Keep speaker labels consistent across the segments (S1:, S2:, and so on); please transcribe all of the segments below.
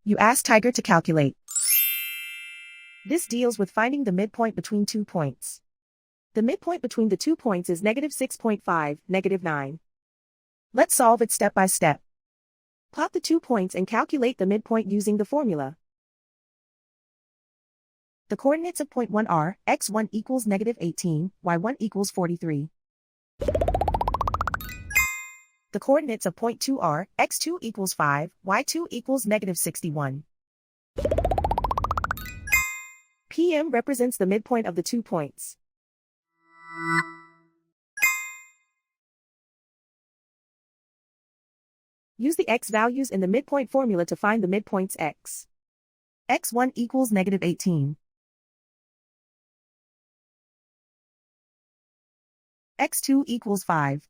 S1: You ask Tiger to calculate. This deals with finding the midpoint between 2 points. The midpoint between the 2 points is -6.5, -9. Let's solve it step by step. Plot the 2 points and calculate the midpoint using the formula. The coordinates of point 1 are, x1 equals -18, y1 equals 43. The coordinates of point 2 are, x2 equals 5, y2 equals -61. PM represents the midpoint of the 2 points. Use the x values in the midpoint formula to find the midpoints x. x1 equals -18. x2 equals 5.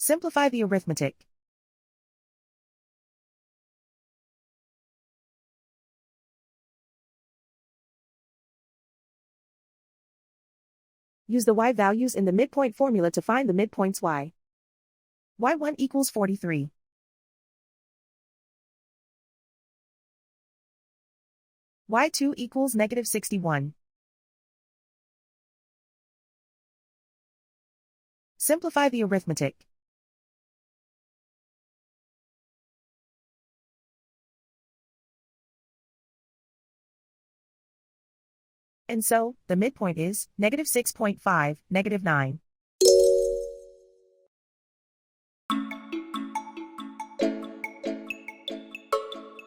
S1: Simplify the arithmetic. Use the y values in the midpoint formula to find the midpoints y. y1 equals 43. y2 equals -61. Simplify the arithmetic. And so, the midpoint is -6.5, -9.